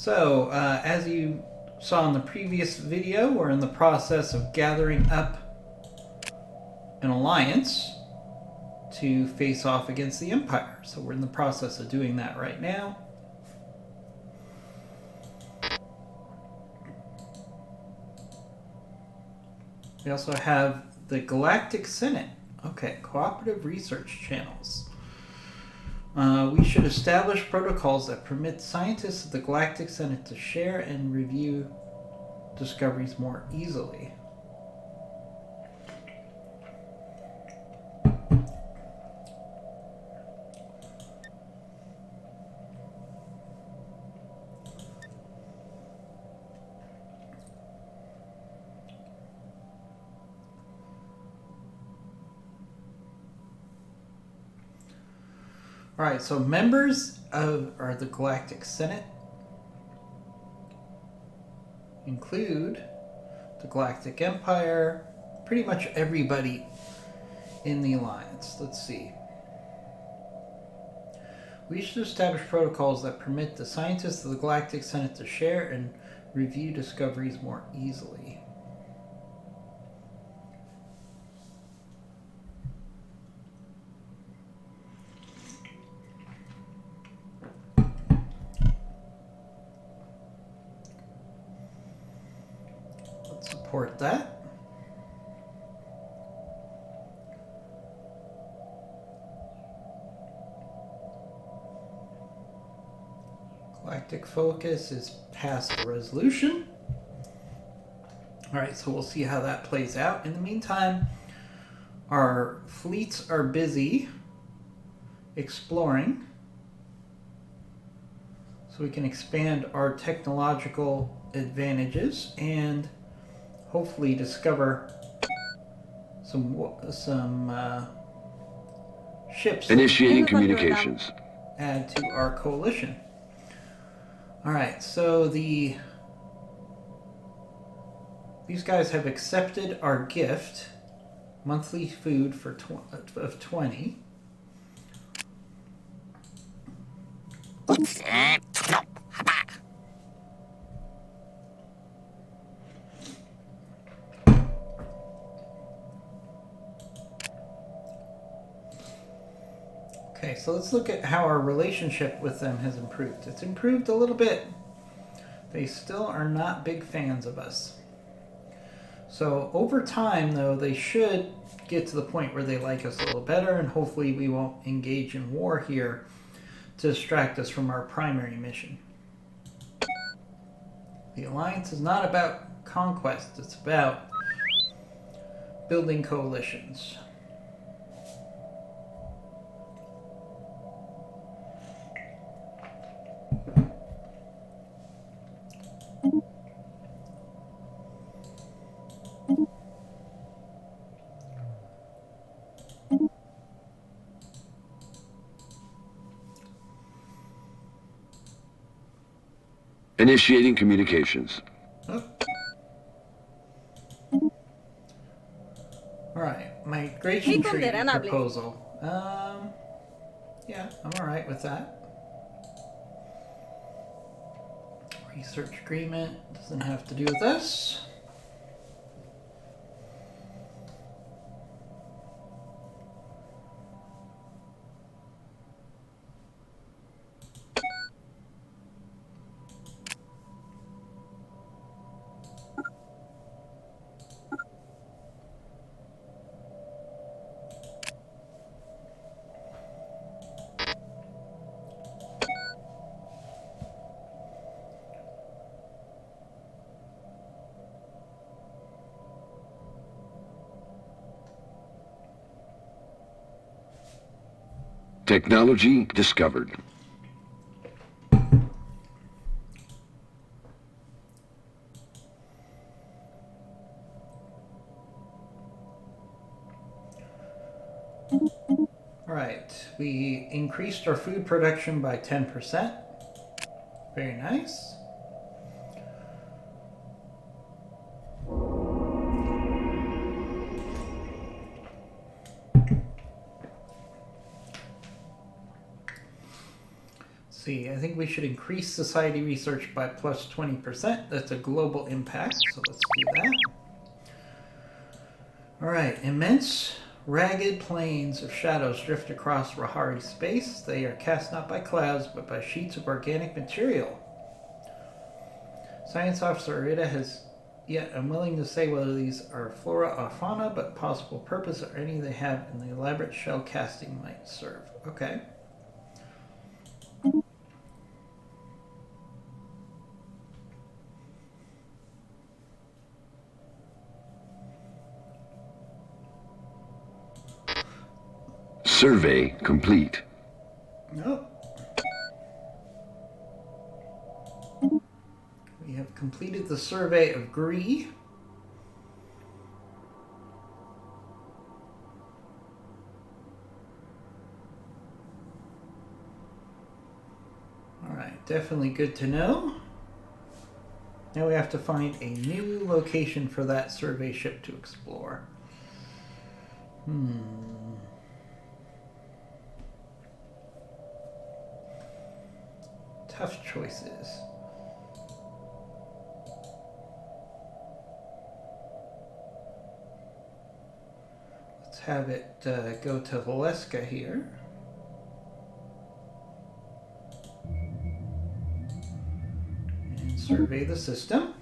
As you saw in the previous video, we're in the process of gathering up an alliance to face off against the Empire. So we're in the process of doing that right now. We also have the Galactic Senate. Okay, cooperative research channels. We should establish protocols that permit scientists of the Galactic Senate to share and review discoveries more easily. Alright, so members of the Galactic Senate include the Galactic Empire, pretty much everybody in the Alliance. Let's see. We should establish protocols that permit the scientists of the Galactic Senate to share and review discoveries more easily. Support that. Galactic focus is past the resolution. Alright, so we'll see how that plays out. In the meantime, our fleets are busy exploring, so we can expand our technological advantages and hopefully discover some ships. Initiating communications. Add to our coalition. All right, so these guys have accepted our gift, monthly food for of 20. Okay, so let's look at how our relationship with them has improved. It's improved a little bit. They still are not big fans of us. So over time, though, they should get to the point where they like us a little better, and hopefully we won't engage in war here to distract us from our primary mission. The Alliance is not about conquest, it's about building coalitions. Initiating communications. Oh. Alright, migration treaty proposal. Yeah, I'm alright with that. Research agreement doesn't have to do with us. Technology discovered. Alright, we increased our food production by 10%. Very nice. see. I think we should increase society research by plus 20%. That's a global impact, so let's do that. Alright, immense, ragged plains of shadows drift across Rahari space. They are cast not by clouds, but by sheets of organic material. Science Officer Arita has yet unwilling to say whether these are flora or fauna, but possible purpose or any they have in the elaborate shell casting might serve. Okay. Survey complete. Nope. We have completed the survey of Gree. Alright, definitely good to know. Now we have to find a new location for that survey ship to explore. Tough choices. Let's have it go to Valeska here. And survey the system.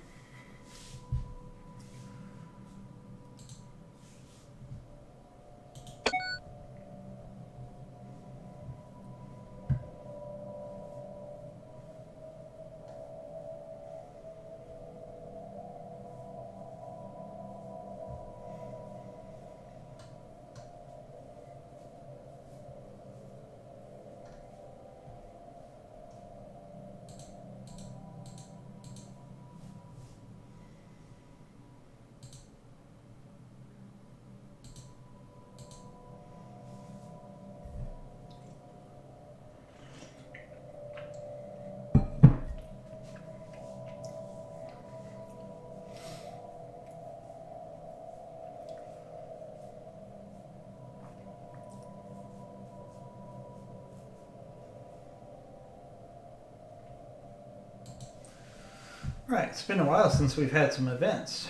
Right, it's been a while since we've had some events.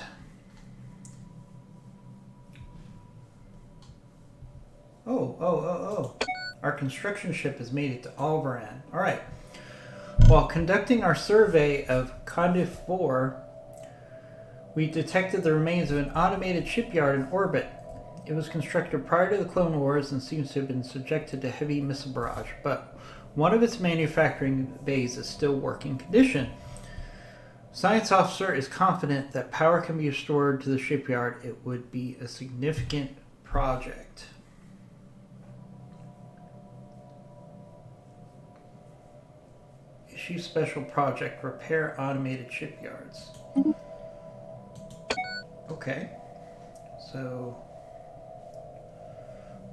Oh. Our construction ship has made it to Alvaran. Alright. While conducting our survey of Condif 4, we detected the remains of an automated shipyard in orbit. It was constructed prior to the Clone Wars and seems to have been subjected to heavy missile barrage, but one of its manufacturing bays is still working condition. Science Officer is confident that power can be restored to the shipyard. It would be a significant project. Issue special project, repair automated shipyards. Okay. So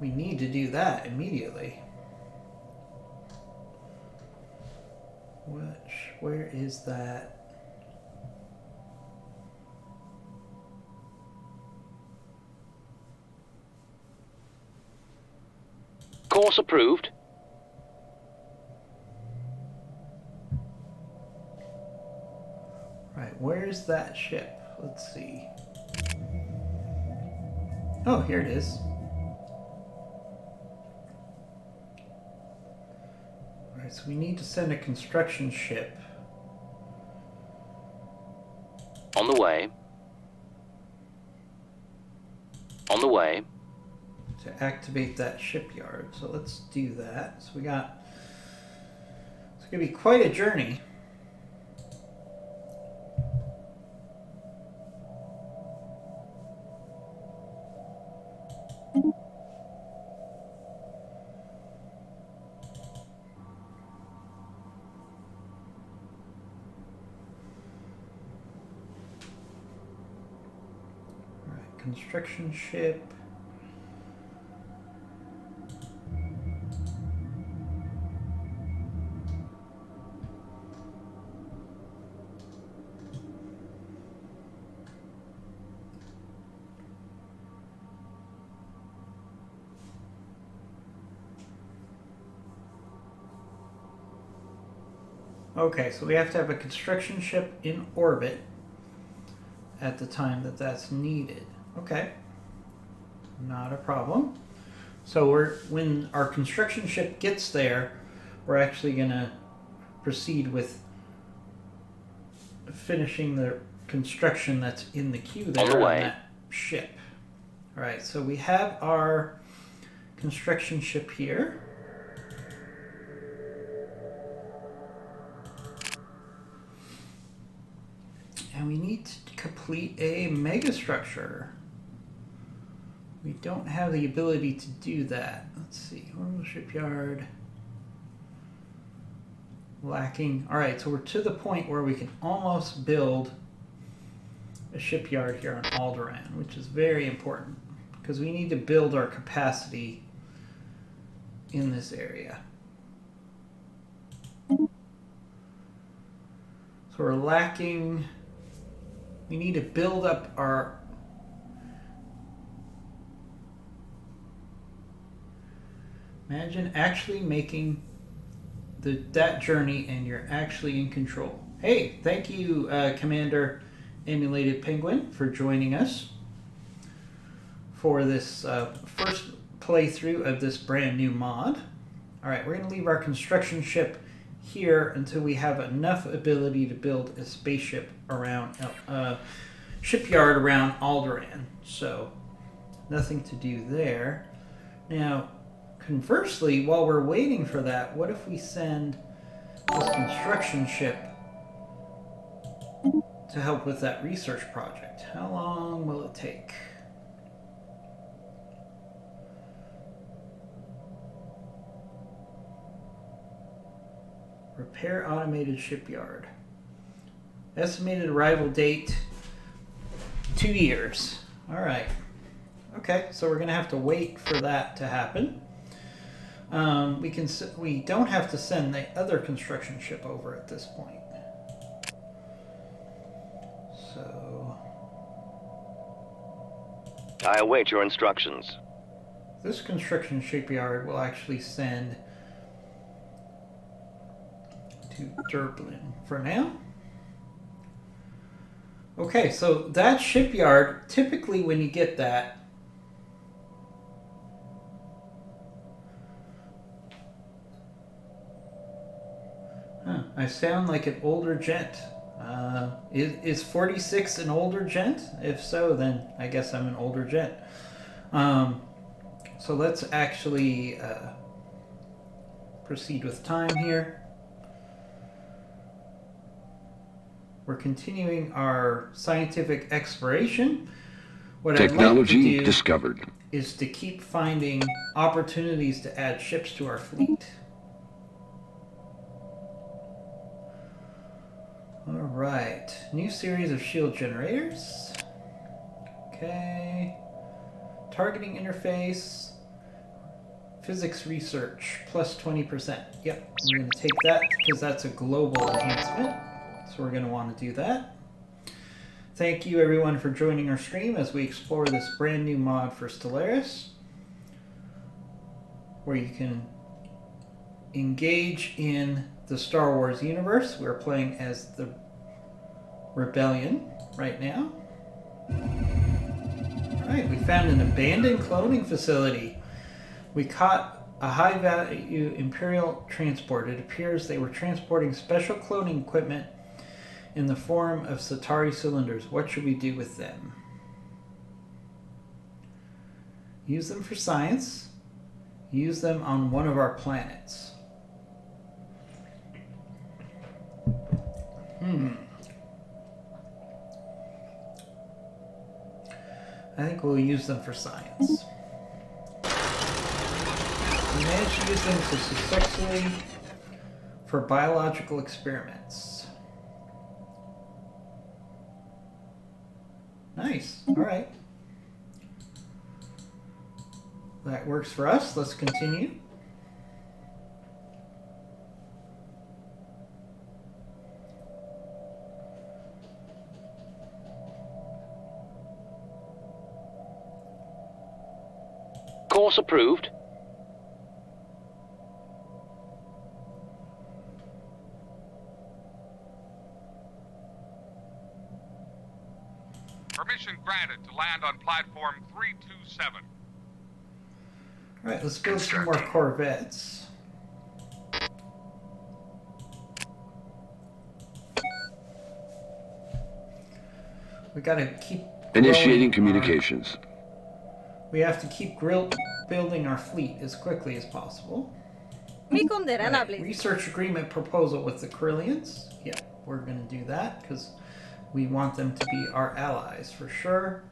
we need to do that immediately. Where is that? Course approved. Right, where's that ship? Let's see. Oh, here it is. Alright, so we need to send a construction ship. On the way. On the way. To activate that shipyard. So let's do that. So we got... It's going to be quite a journey. Alright, construction ship. Okay, so we have to have a construction ship in orbit at the time that that's needed. Okay. Not a problem. So when our construction ship gets there, we're actually going to proceed with finishing the construction that's in the queue there On the way. that ship. All right, so we have our construction ship here. And we need to complete a megastructure. We don't have the ability to do that. Let's see, Orbital Shipyard. Lacking. All right, so we're to the point where we can almost build a shipyard here on Alderaan, which is very important because we need to build our capacity in this area. So we're lacking. We need to build up our. Imagine actually making that journey and you're actually in control. Hey, thank you, Commander Emulated Penguin, for joining us for this first playthrough of this brand new mod. All right, we're going to leave our construction ship here until we have enough ability to build a spaceship around shipyard around Alderaan. So nothing to do there. Now, conversely, while we're waiting for that, what if we send this construction ship to help with that research project? How long will it take? Repair automated shipyard. Estimated arrival date 2 years. All right. Okay, so we're going to have to wait for that to happen. We don't have to send the other construction ship over at this point. So I await your instructions. this construction shipyard will actually send to Durblin for now. Okay, so that shipyard, typically when you get that, I sound like an older gent. Is 46 an older gent? If so, then I guess I'm an older gent. So let's actually proceed with time here. We're continuing our scientific exploration. What Technology I'd like to do discovered. is to keep finding opportunities to add ships to our fleet. Alright, new series of shield generators. Okay. Targeting interface. Physics research, plus 20%. Yep, we're going to take that because that's a global enhancement. So we're going to want to do that. Thank you everyone for joining our stream as we explore this brand new mod for Stellaris, where you can engage in the Star Wars universe. We're playing as the Rebellion right now. Alright, we found an abandoned cloning facility. We caught a high-value Imperial transport. It appears they were transporting special cloning equipment in the form of Satari cylinders. What should we do with them? Use them for science. Use them on one of our planets. I think we'll use them for science. We managed to use them successfully for biological experiments. Nice. All right. That works for us. Let's continue. Course approved. Permission granted to land on platform 327. Alright, let's build some more corvettes. We gotta keep Initiating growing communications. we have to keep building our fleet as quickly as possible. Mi condenan Right, research agreement proposal with the Corellians. Yeah, we're gonna do that because we want them to be our allies for sure.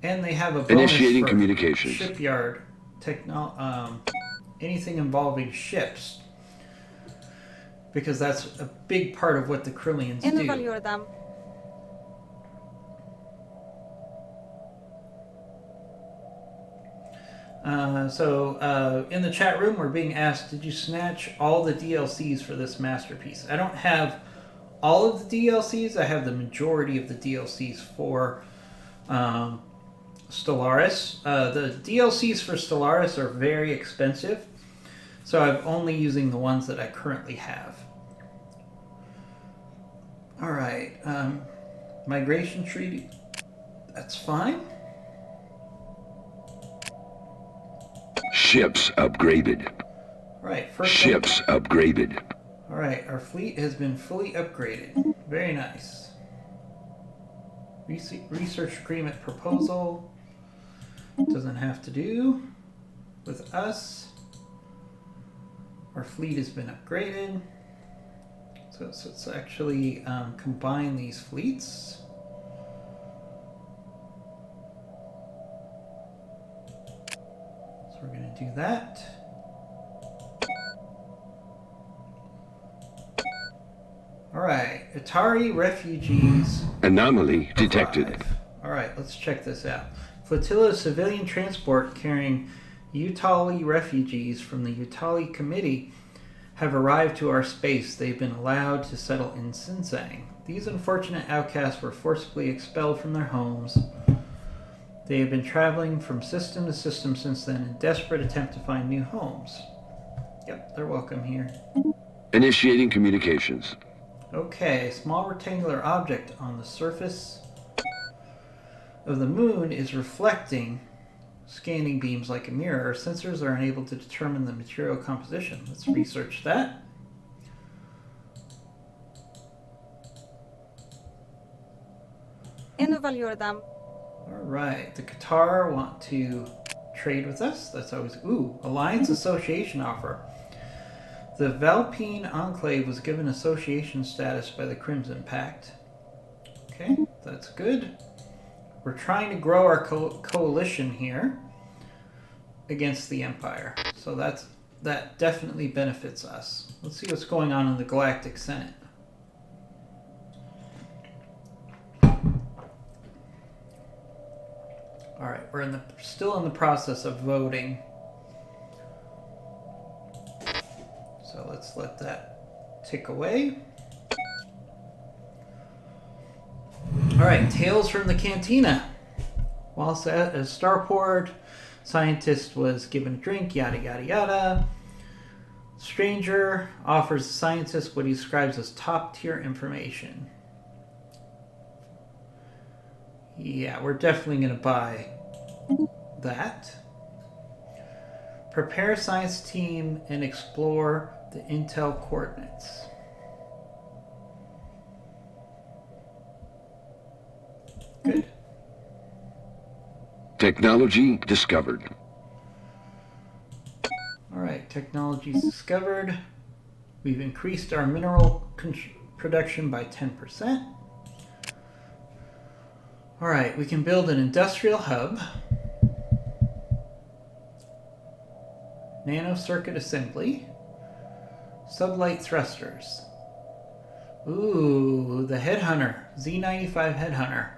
And they have a bonus Initiating for communications. shipyard anything involving ships, because that's a big part of what the Corellians En do. evalueerdam. In the chat room, we're being asked, did you snatch all the DLCs for this masterpiece? I don't have all of the DLCs. I have the majority of the DLCs for Stellaris. The DLCs for Stellaris are very expensive, so I'm only using the ones that I currently have. Alright, migration treaty, that's fine. Ships upgraded. Right, first Ships upgraded. Alright, our fleet has been fully upgraded. Very nice. Research agreement proposal. Doesn't have to do with us. Our fleet has been upgraded. So let's actually combine these fleets. So we're going to do that. Alright, Atari refugees. Anomaly detected. arrive. Alright, let's check this out. Flotilla of civilian transport carrying Utali refugees from the Utali Committee have arrived to our space. They've been allowed to settle in Sinsang. These unfortunate outcasts were forcibly expelled from their homes. They have been traveling from system to system since then in desperate attempt to find new homes. Yep, they're welcome here. Initiating communications. Okay, a small rectangular object on the surface of the moon is reflecting scanning beams like a mirror. Sensors are unable to determine the material composition. Let's research that. En evalueerdam. Alright, the Qatar want to trade with us. That's always... Ooh, Alliance Association offer. The Valpine Enclave was given association status by the Crimson Pact. Okay, that's good. We're trying to grow our coalition here against the Empire. So that definitely benefits us. Let's see what's going on in the Galactic Senate. Alright, we're still in the process of voting. So let's let that tick away. Alright, Tales from the Cantina. Whilst at a starport, scientist was given a drink, yada yada yada. Stranger offers the scientist what he describes as top tier information. Yeah, we're definitely going to buy that. Prepare a science team and explore the intel coordinates. Good. Technology discovered. Alright, technology's discovered. We've increased our mineral production by 10%. Alright, we can build an industrial hub. Nanocircuit assembly. Sublight thrusters. Ooh, the Headhunter. Z95 Headhunter.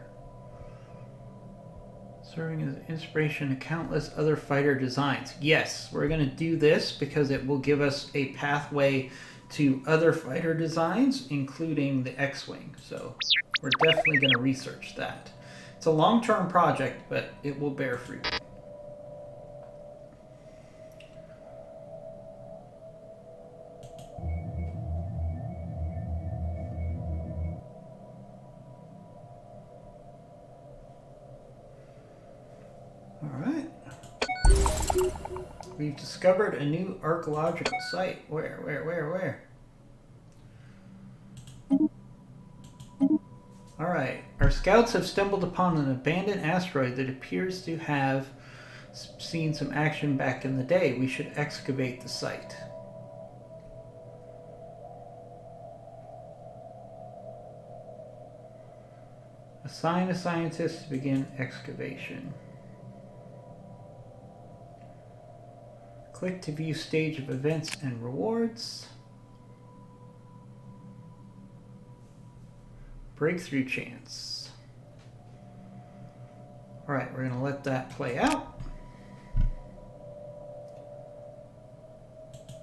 Serving as inspiration to countless other fighter designs. Yes, we're going to do this because it will give us a pathway to other fighter designs, including the X-Wing. So we're definitely going to research that. It's a long-term project, but it will bear fruit. We've discovered a new archaeological site. Where? Alright. Our scouts have stumbled upon an abandoned asteroid that appears to have seen some action back in the day. We should excavate the site. Assign a scientist to begin excavation. Click to view stage of events and rewards. Breakthrough chance. Alright, we're going to let that play out.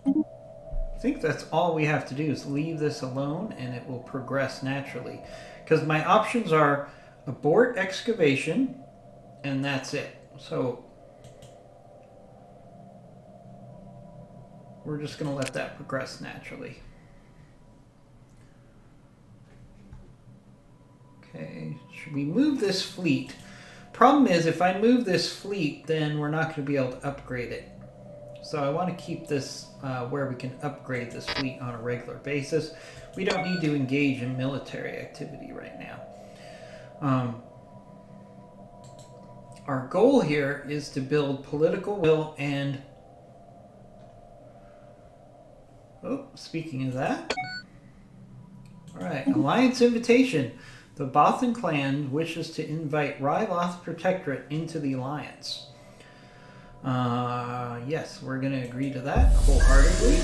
I think that's all we have to do is leave this alone and it will progress naturally. Because my options are abort excavation and that's it. So we're just going to let that progress naturally. Okay, should we move this fleet? Problem is, if I move this fleet, then we're not going to be able to upgrade it. So I want to keep this where we can upgrade this fleet on a regular basis. We don't need to engage in military activity right now. Our goal here is to build political will and... Oh, speaking of that... Alright, Alliance Invitation. The Bothan clan wishes to invite Ryloth Protectorate into the Alliance. Yes, we're going to agree to that wholeheartedly.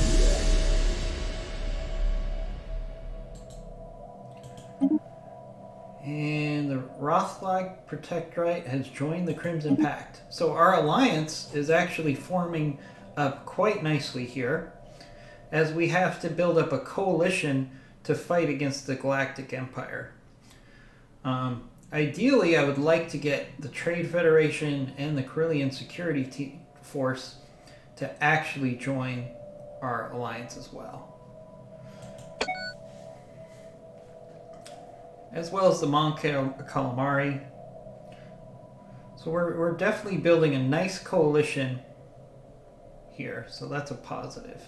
And the Rothlag Protectorate has joined the Crimson Pact. So our alliance is actually forming up quite nicely here, as we have to build up a coalition to fight against the Galactic Empire. Ideally, I would like to get the Trade Federation and the Corellian Security Force to actually join our alliance as well. As well as the Mon Calamari. So we're definitely building a nice coalition here, so that's a positive.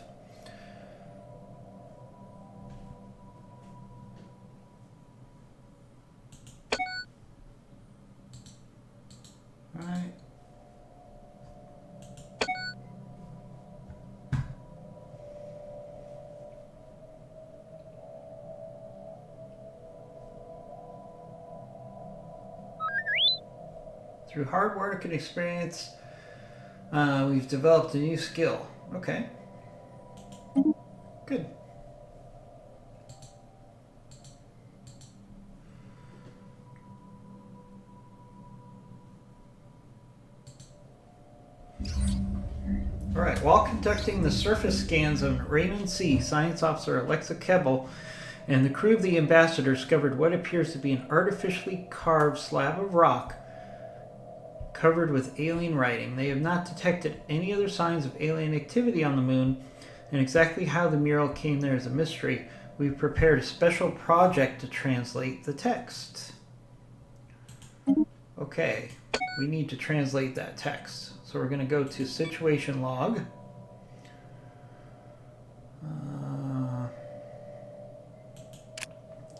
Alright. Through hard work and experience, we've developed a new skill. Okay. Good. Alright, while conducting the surface scans of Raymond C., Science Officer Alexa Kebbel and the crew of the Ambassador discovered what appears to be an artificially carved slab of rock covered with alien writing. They have not detected any other signs of alien activity on the moon, and exactly how the mural came there is a mystery. We've prepared a special project to translate the text. Okay, we need to translate that text. So we're going to go to situation log.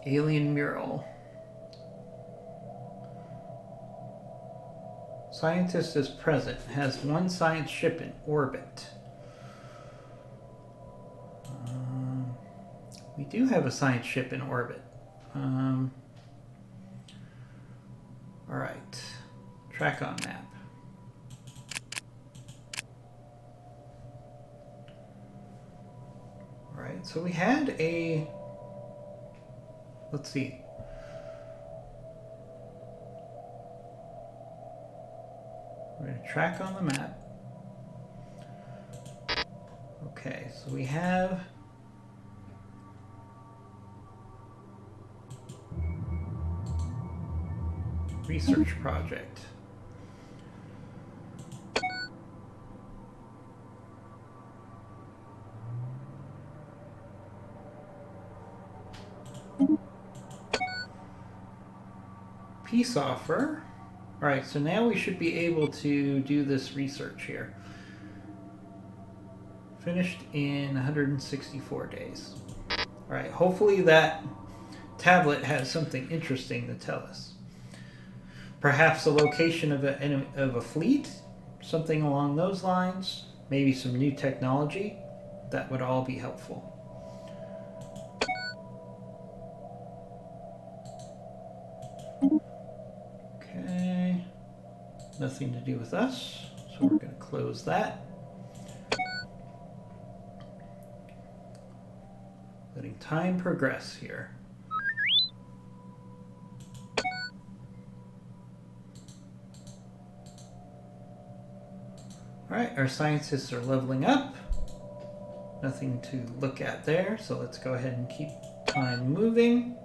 Alien mural. Scientist is present. Has one science ship in orbit. We do have a science ship in orbit. Alright. Track on map. Alright, so we had a... Let's see. We're going to track on the map. Okay, so we have... Research project. Peace offer. Alright, so now we should be able to do this research here. Finished in 164 days. Alright, hopefully that tablet has something interesting to tell us. Perhaps the location of a fleet, something along those lines, maybe some new technology. That would all be helpful. Okay, nothing to do with us, so we're going to close that. Letting time progress here. Alright, our scientists are leveling up. Nothing to look at there, so let's go ahead and keep time moving.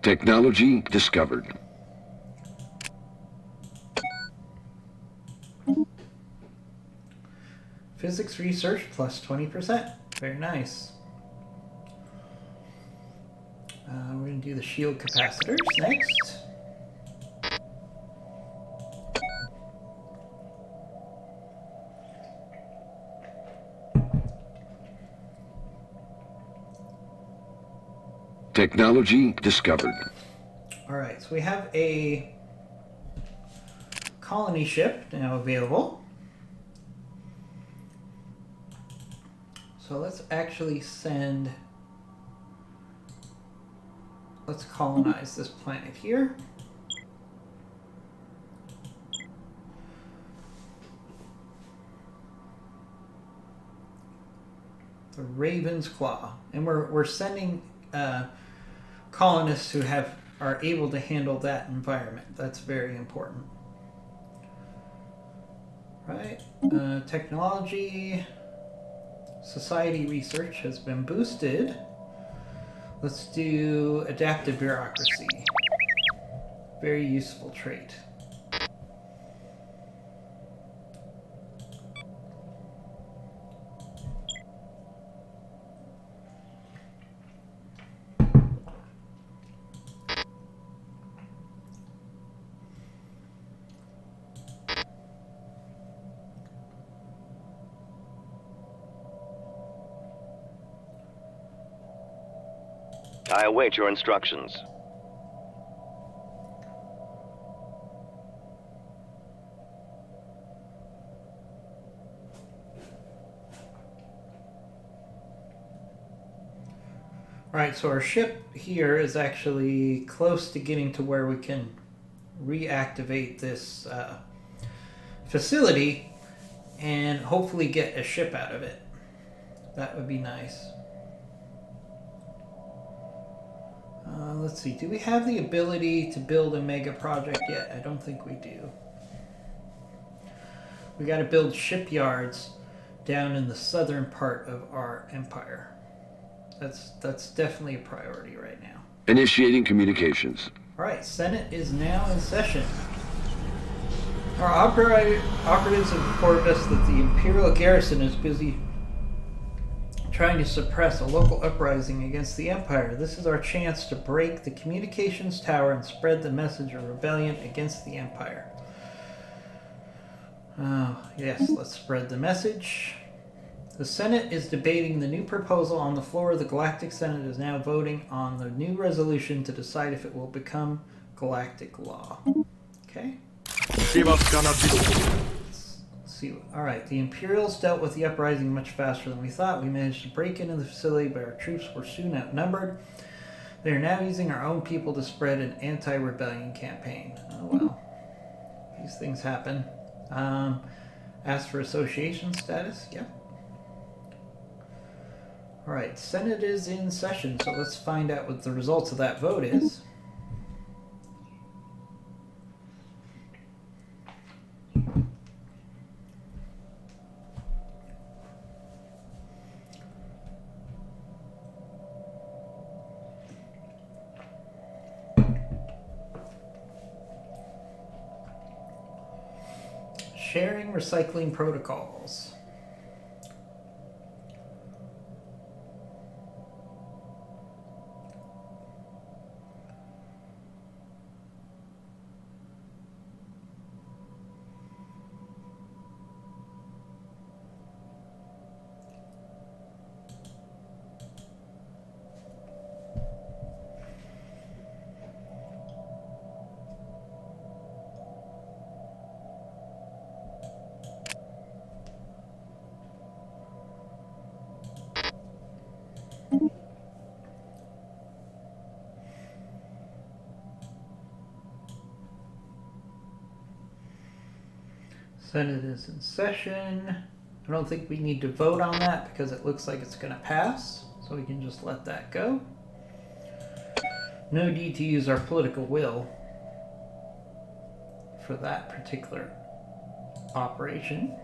Technology discovered. Physics research plus 20%. Very nice. We're going to do the shield capacitors next. Technology discovered. Alright, so we have a colony ship now available. So let's actually send... Let's colonize this planet here. The Raven's Claw. And we're sending colonists who are able to handle that environment. That's very important. Right? Technology, society research has been boosted. Let's do adaptive bureaucracy. Very useful trait. I await your instructions. Alright, so our ship here is actually close to getting to where we can reactivate this facility and hopefully get a ship out of it. That would be nice. Let's see, do we have the ability to build a mega project yet? I don't think we do. We got to build shipyards down in the southern part of our empire. That's definitely a priority right now. Initiating communications. Alright, Senate is now in session. Our operatives have informed us that the Imperial garrison is busy trying to suppress a local uprising against the Empire. This is our chance to break the communications tower and spread the message of rebellion against the Empire. Oh, yes, let's spread the message. The Senate is debating the new proposal on the floor. The Galactic Senate is now voting on the new resolution to decide if it will become galactic law. Okay. See, alright, the Imperials dealt with the uprising much faster than we thought. We managed to break into the facility, but our troops were soon outnumbered. They are now using our own people to spread an anti-rebellion campaign. Oh well. These things happen. Ask for association status? Yep. Alright, Senate is in session, so let's find out what the results of that vote is. Sharing recycling protocols. Senate is in session. I don't think we need to vote on that because it looks like it's going to pass. So we can just let that go. No need to use our political will for that particular operation.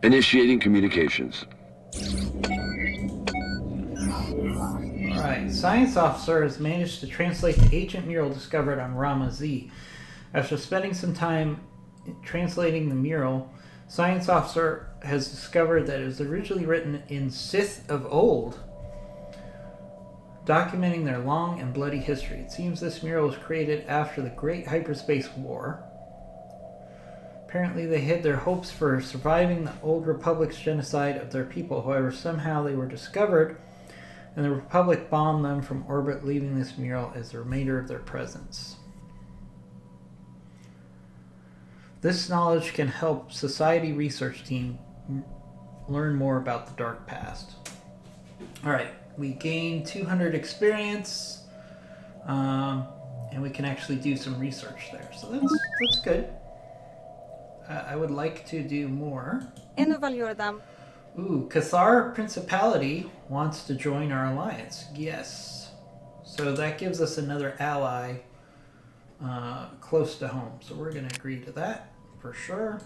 Initiating communications. Alright, Science Officer has managed to translate the ancient mural discovered on Rama Z. After spending some time translating the mural, Science Officer has discovered that it was originally written in Sith of old, documenting their long and bloody history. It seems this mural was created after the Great Hyperspace War. Apparently they hid their hopes for surviving the Old Republic's genocide of their people. However, somehow they were discovered, and the Republic bombed them from orbit, leaving this mural as the remainder of their presence. This knowledge can help Society research team learn more about the dark past. Alright, we gained 200 experience, and we can actually do some research there. So that's good. I would like to do more. Evaluate them. Ooh, Cathar Principality wants to join our alliance. Yes. So that gives us another ally close to home. So we're going to agree to that for sure.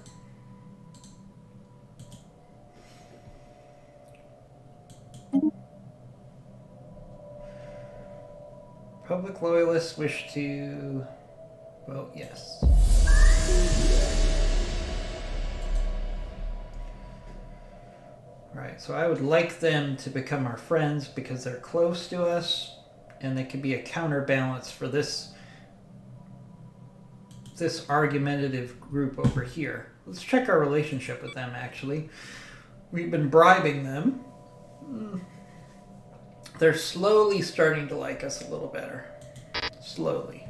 Public loyalists wish to vote yes. Right, so I would like them to become our friends because they're close to us and they can be a counterbalance for this argumentative group over here. Let's check our relationship with them, actually. We've been bribing them. They're slowly starting to like us a little better. Slowly.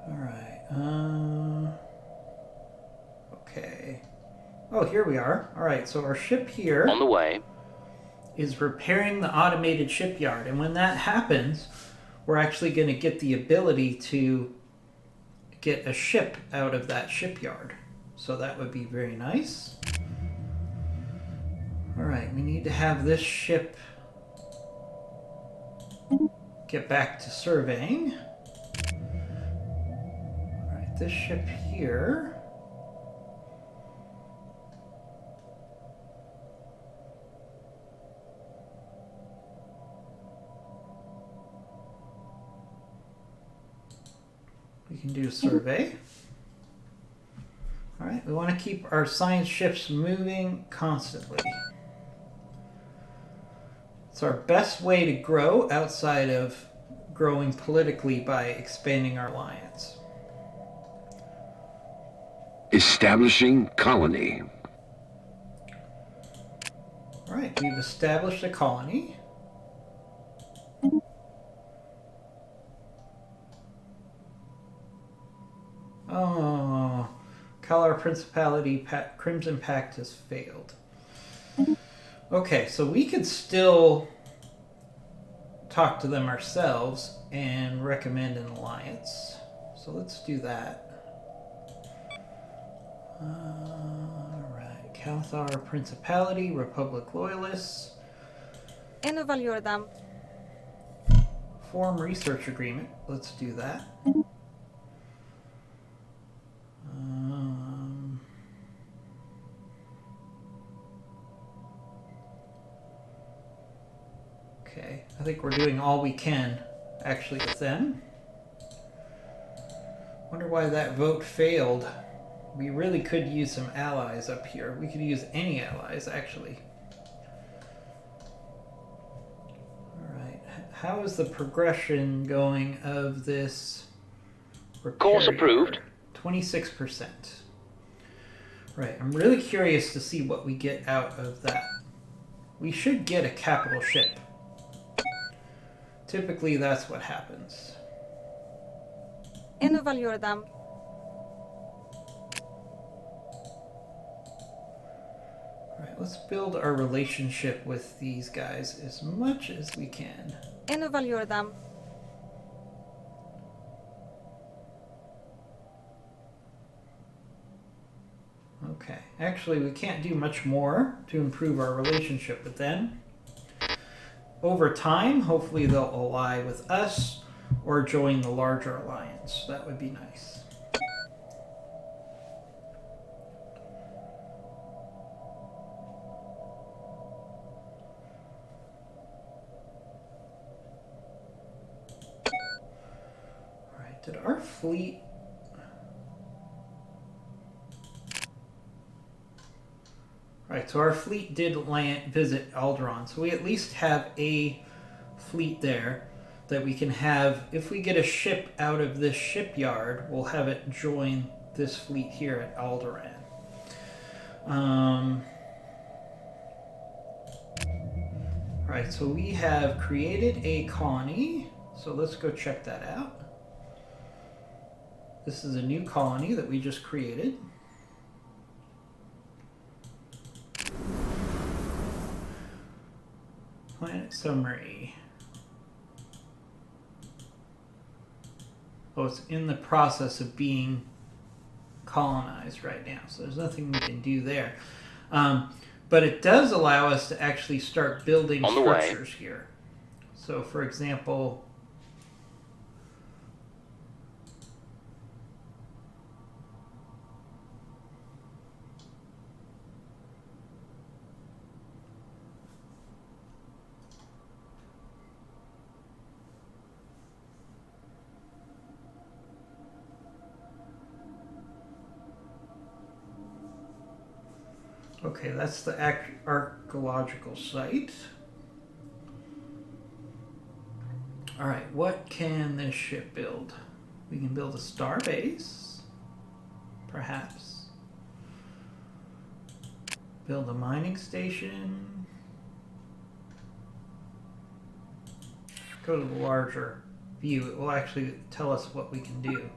Alright, okay. Oh, here we are. Alright, so our ship here On the way. is repairing the automated shipyard. And when that happens, we're actually going to get the ability to get a ship out of that shipyard. So that would be very nice. Alright, we need to have this ship get back to surveying. Alright, this ship here. We can do a survey. Alright, we want to keep our science ships moving constantly. It's our best way to grow outside of growing politically by expanding our alliance. Establishing colony. Alright, we've established a colony. Oh, Kalar Principality Crimson Pact has failed. Okay, so we could still talk to them ourselves and recommend an alliance. So let's do that. Alright, Cathar Principality, Republic Loyalists. Evaluate them. Form research agreement. Let's do that. Okay, I think we're doing all we can actually with them. Wonder why that vote failed. We really could use some allies up here. We could use any allies, actually. Alright, how is the progression going of this repair Course approved. yard? 26%. Right, I'm really curious to see what we get out of that. We should get a capital ship. Typically, that's what happens. Evaluate them. Alright, let's build our relationship with these guys as much as we can. Evaluate them. Okay, actually we can't do much more to improve our relationship with them. Over time, hopefully they'll ally with us or join the larger alliance. That would be nice. Alright, did our fleet... Right, so our fleet did visit Alderaan, so we at least have a fleet there that we can have. If we get a ship out of this shipyard, we'll have it join this fleet here at Alderaan. Right, so we have created a colony, so let's go check that out. This is a new colony that we just created. Planet summary. Oh, it's in the process of being colonized right now, so there's nothing we can do there. But it does allow us to actually start building On the way. structures here. So, for example, okay, that's the archaeological site. Alright, what can this ship build? We can build a star base, perhaps. Build a mining station. Go to the larger view. It will actually tell us what we can do.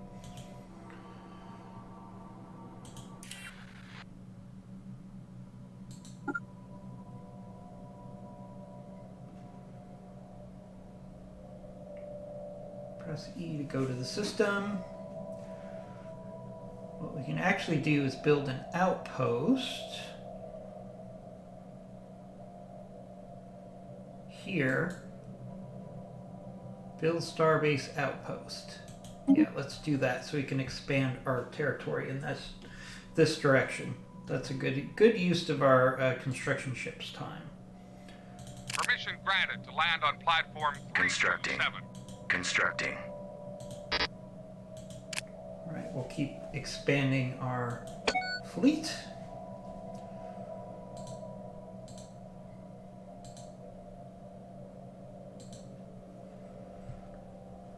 Press E to go to the system. What we can actually do is build an outpost here. Build Starbase Outpost. Yeah, let's do that so we can expand our territory in this direction. That's a good use of our construction ship's time. Permission granted to land on platform 327. Constructing. All right, we'll keep expanding our fleet.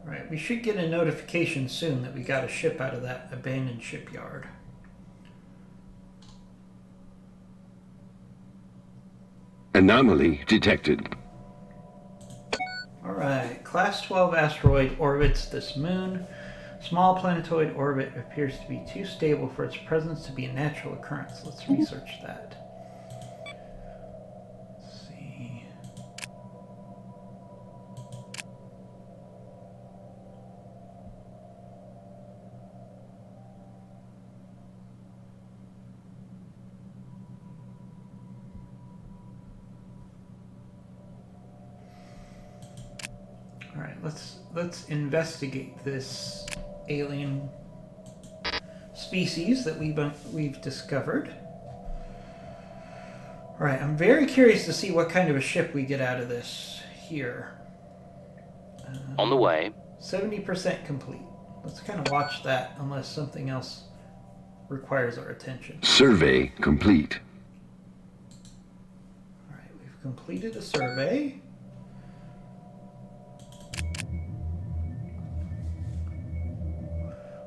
All right, we should get a notification soon that we got a ship out of that abandoned shipyard. Anomaly detected. Alright, Class 12 asteroid orbits this moon. Small planetoid orbit appears to be too stable for its presence to be a natural occurrence. Let's research that. Let's see. All right, let's investigate this alien species that we've discovered. All right, I'm very curious to see what kind of a ship we get out of this here. On the way. 70% complete. Let's kind of watch that unless something else requires our attention. Survey complete. All right, we've completed a survey.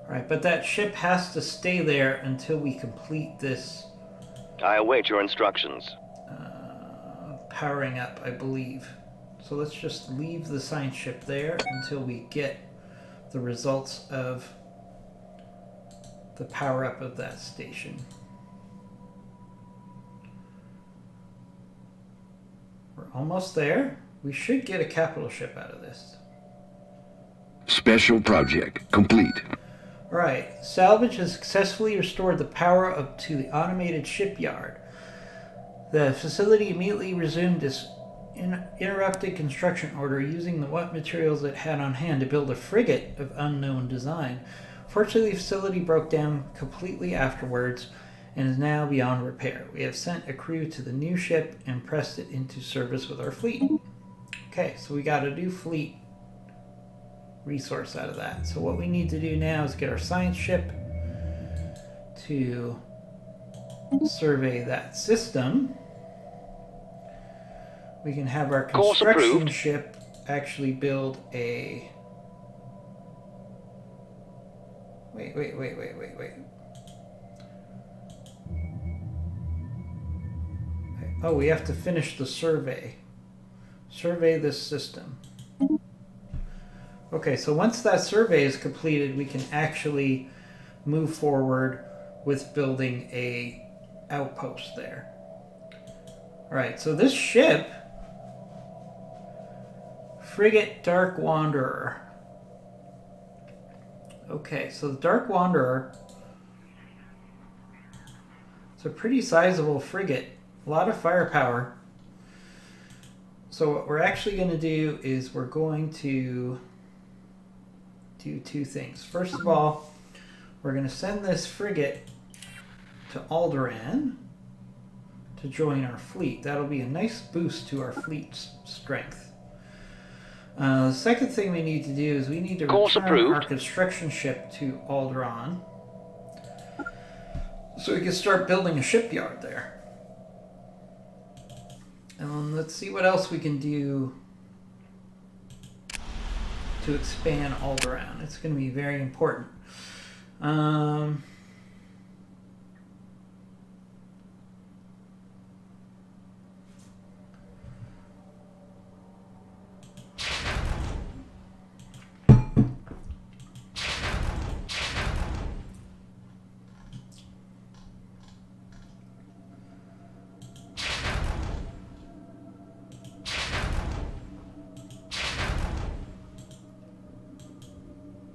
Alright, but that ship has to stay there until we complete this I await your instructions. powering up, I believe. So let's just leave the science ship there until we get the results of the power up of that station. We're almost there. We should get a capital ship out of this. Special project complete. Alright, salvage has successfully restored the power up to the automated shipyard. The facility immediately resumed its interrupted construction order using the what materials it had on hand to build a frigate of unknown design. Fortunately, the facility broke down completely afterwards and is now beyond repair. We have sent a crew to the new ship and pressed it into service with our fleet. Okay, so we got a new fleet resource out of that. So what we need to do now is get our science ship to survey that system. We can have our Course construction approved. ship actually build a... Wait. Oh, we have to finish the survey. Survey this system. Okay, so once that survey is completed, we can actually move forward with building a outpost there. Alright, so this ship, Frigate Dark Wanderer. Okay, so the Dark Wanderer, it's a pretty sizable frigate. A lot of firepower. So what we're actually going to do is we're going to do two things. First of all, we're going to send this frigate to Alderaan to join our fleet. That'll be a nice boost to our fleet's strength. The second thing we need to do is we need to Course return approved. our construction ship to Alderaan so we can start building a shipyard there. And let's see what else we can do to expand Alderaan. It's going to be very important.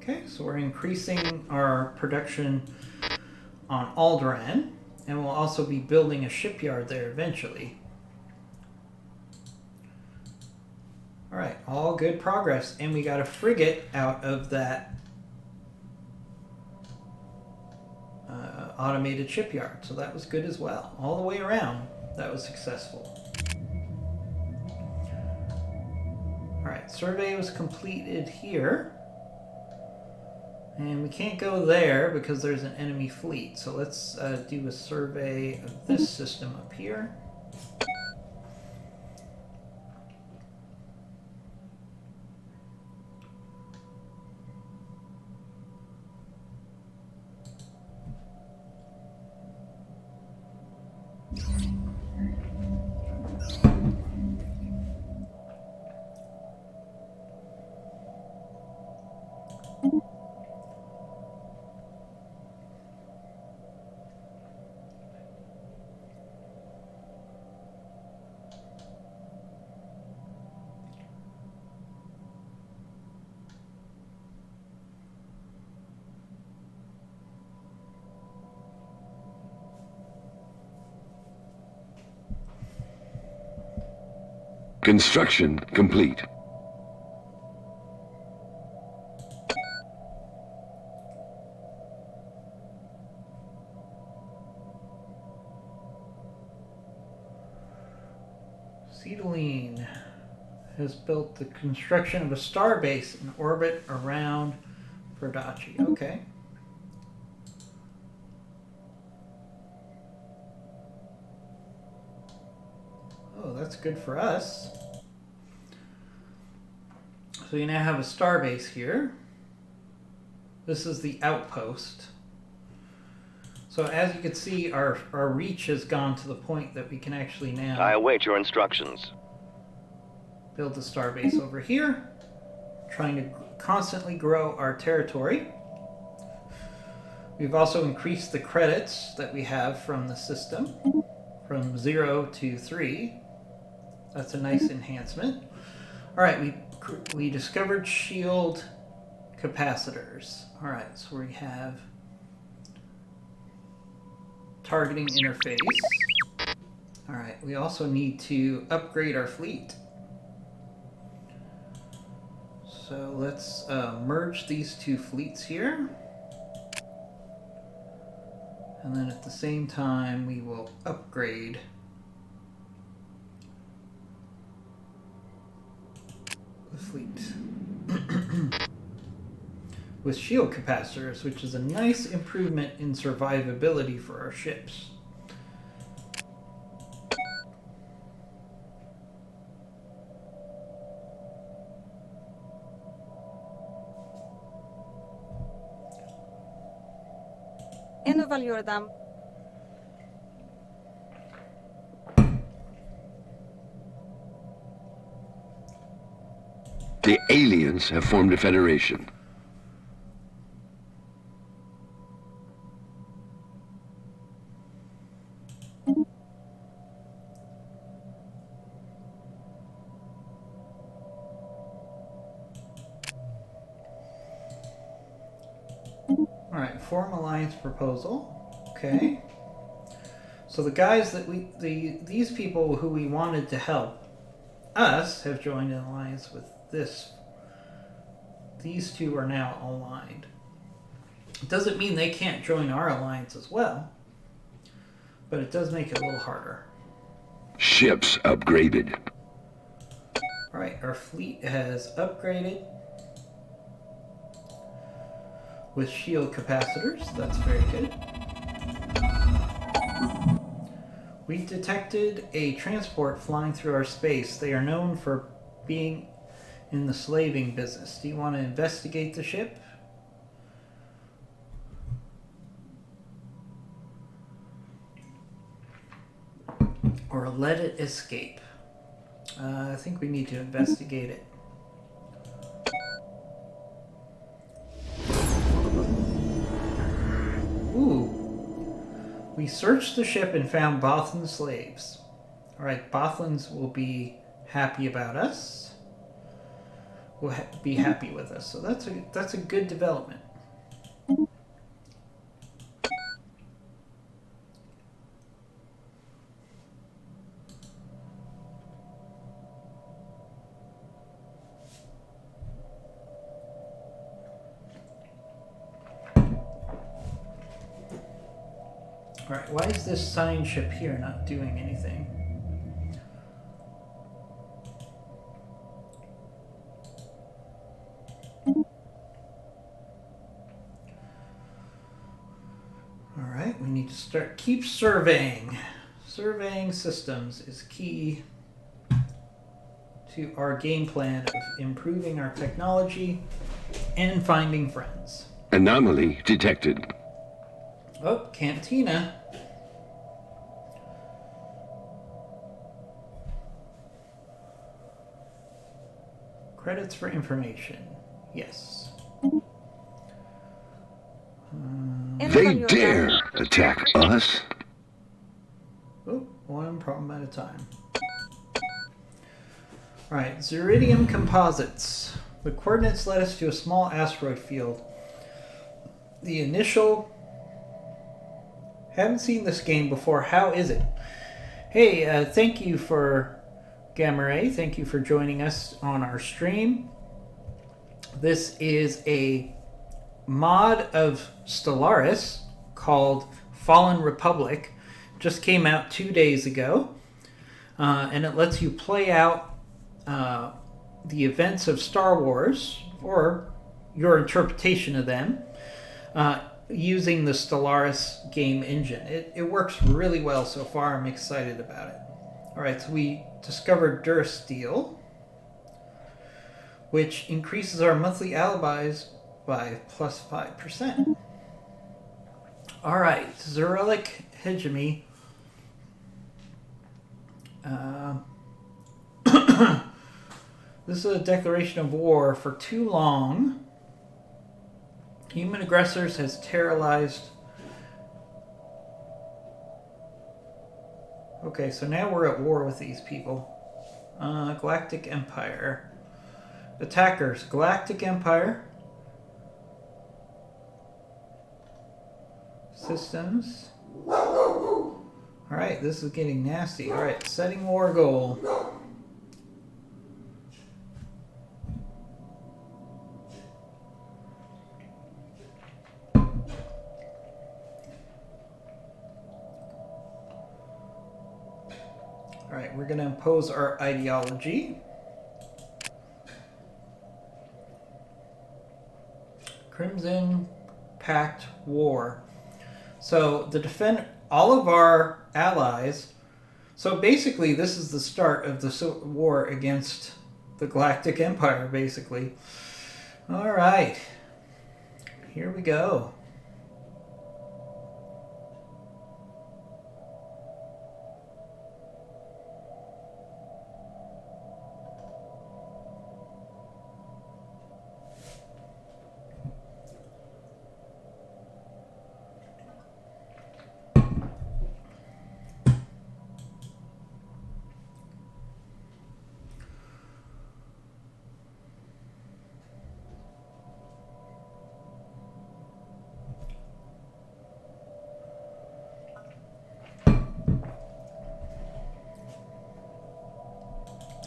Okay, so we're increasing our production on Alderaan, and we'll also be building a shipyard there eventually. Alright, all good progress, and we got a frigate out of that automated shipyard, so that was good as well. All the way around, that was successful. Alright, survey was completed here. And we can't go there because there's an enemy fleet. So let's do a survey of this system up here. Construction complete. Cedaline has built the construction of a star base in orbit around Verdachi. Okay. Oh, that's good for us. So you now have a star base here. This is the outpost. So as you can see, our reach has gone to the point that we can actually I now await your instructions. build a star base over here, trying to constantly grow our territory. We've also increased the credits that we have from the system from 0 to 3. That's a nice enhancement. All right, we discovered shield capacitors. Alright, so we have targeting interface. Alright, we also need to upgrade our fleet. So let's merge these two fleets here. And then at the same time, we will upgrade the fleet with shield capacitors, which is a nice improvement in survivability for our ships. En evalueerdam. The aliens have formed a federation. Alright, form alliance proposal. Okay. So the guys that these people who we wanted to help us have joined an alliance with this. These two are now aligned. It doesn't mean they can't join our alliance as well, but it does make it a little harder. Ships upgraded. Alright, our fleet has upgraded with shield capacitors. That's very good. We detected a transport flying through our space. They are known for being in the slaving business. Do you want to investigate the ship? Or let it escape? I think we need to investigate it. Ooh. We searched the ship and found Bothlan slaves. Alright, Bothlans will be happy about us. Will be happy with us. So that's a good development. Alright, why is this sign ship here not doing anything? Alright, we need to keep surveying. Surveying systems is key to our game plan of improving our technology and finding friends. Anomaly detected. Oh, Cantina. Credits for information. Yes. En They evalueerdam. dare attack us? Oh, one problem at a time. Alright, Zeridium Composites. The coordinates led us to a small asteroid field. The initial... Haven't seen this game before. How is it? Hey, thank you for... Gamma Ray, thank you for joining us on our stream. This is a mod of Stellaris called Fallen Republic. Just came out 2 days ago. And it lets you play out the events of Star Wars, or your interpretation of them, using the Stellaris game engine. It works really well so far. I'm excited about it. Alright, so we discovered Durasteel, which increases our monthly alibis by plus 5%. Alright, Zerelic Hegemony. This is a declaration of war. For too long, human aggressors has terrorized... Okay, so now we're at war with these people. Galactic Empire. Attackers. Galactic Empire systems. Alright, this is getting nasty. Alright, setting war goal. Alright, we're going to impose our ideology. Crimson Pact War. So the defend all of our allies. So basically, this is the start of the war against the Galactic Empire. Basically, all right. Here we go.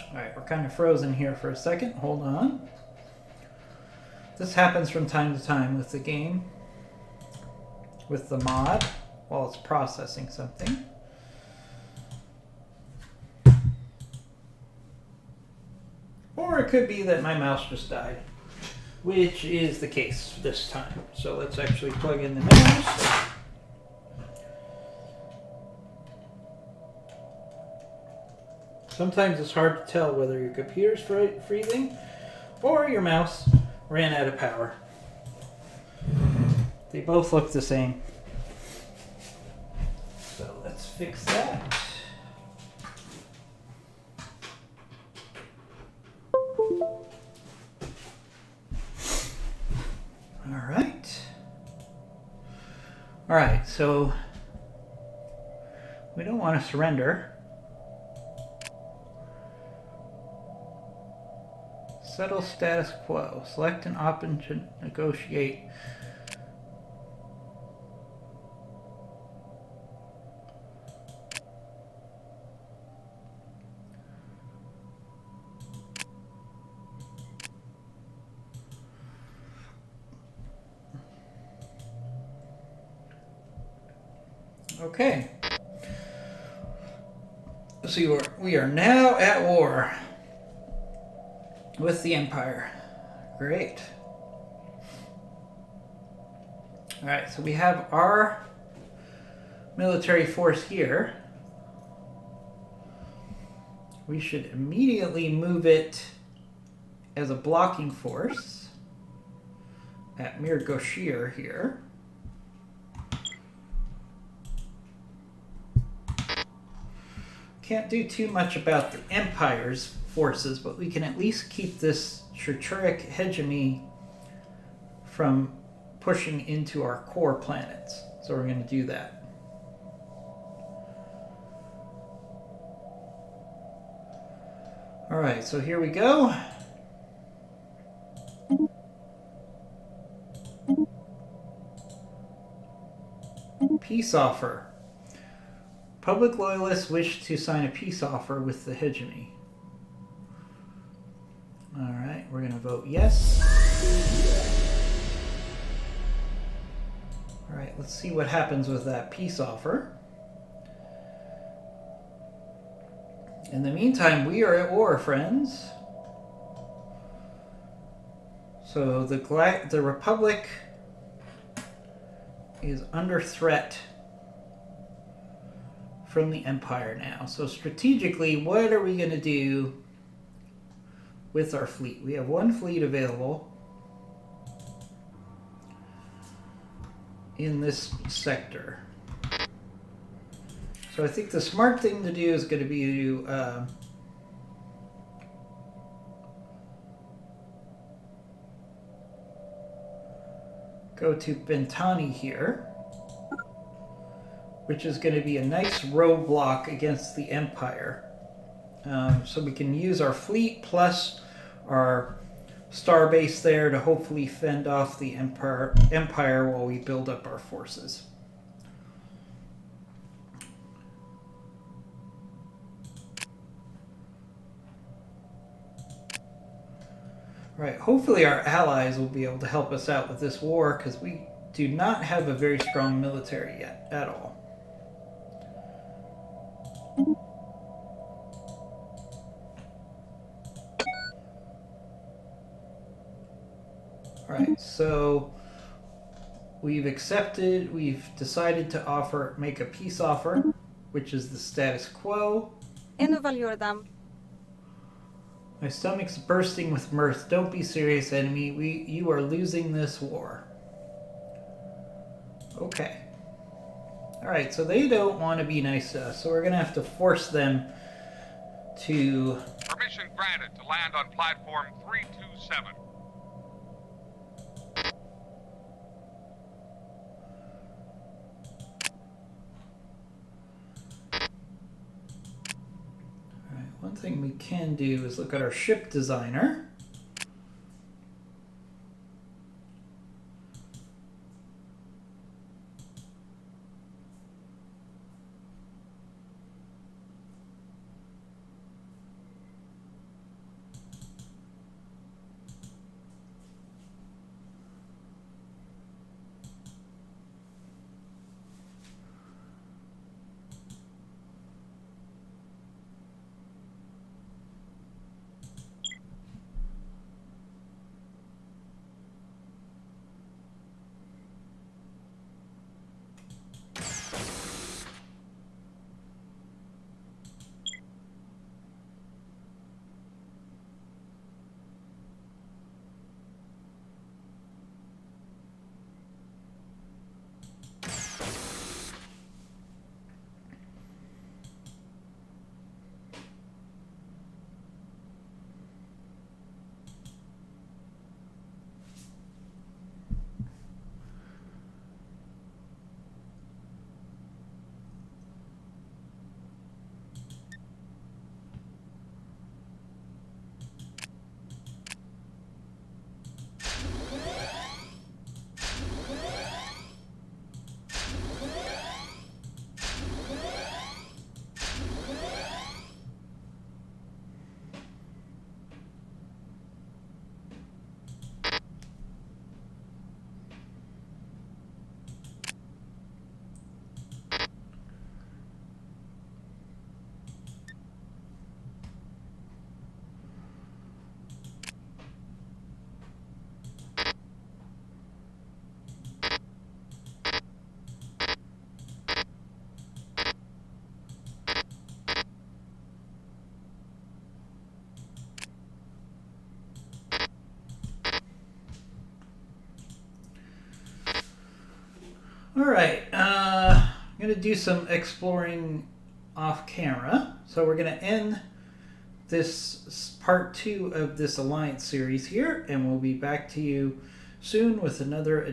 Alright, we're kind of frozen here for a second. Hold on. This happens from time to time with the game, with the mod, while it's processing something. Or it could be that my mouse just died, which is the case this time. So let's actually plug in the mouse. Sometimes it's hard to tell whether your computer's freezing or your mouse ran out of power. They both look the same. So let's fix that. All right, so we don't want to surrender. Settle status quo. Select an option to negotiate. Okay. So we are now at war with the Empire. Great. Alright, so we have our military force here. We should immediately move it as a blocking force at Mir Goshir here. Can't do too much about the Empire's forces, but we can at least keep this Shurturic hegemony from pushing into our core planets. So we're going to do that. Alright, so here we go. Peace offer. Public loyalists wish to sign a peace offer with the hegemony. Alright, we're going to vote yes. Alright, let's see what happens with that peace offer. In the meantime, we are at war, friends. So the Republic is under threat from the Empire now. So strategically, what are we going to do with our fleet? We have one fleet available in this sector. So I think the smart thing to do is going to be to go to Bentani here, which is going to be a nice roadblock against the Empire. So we can use our fleet plus our starbase there to hopefully fend off the Empire while we build up our forces. Right. Hopefully our allies will be able to help us out with this war, because we do not have a very strong military yet at all. Alright, so we've decided to make a peace offer, which is the status quo. En evaluerar dem. My stomach's bursting with mirth. Don't be serious, enemy. You are losing this war. Okay. Alright, so they don't want to be nice to us, so we're going to have to force them to... Permission granted to land on platform 327. Alright, one thing we can do is look at our ship designer. Alright, I'm going to do some exploring off camera. So we're going to end this part 2 of this Alliance series here, and we'll be back to you soon with another edition.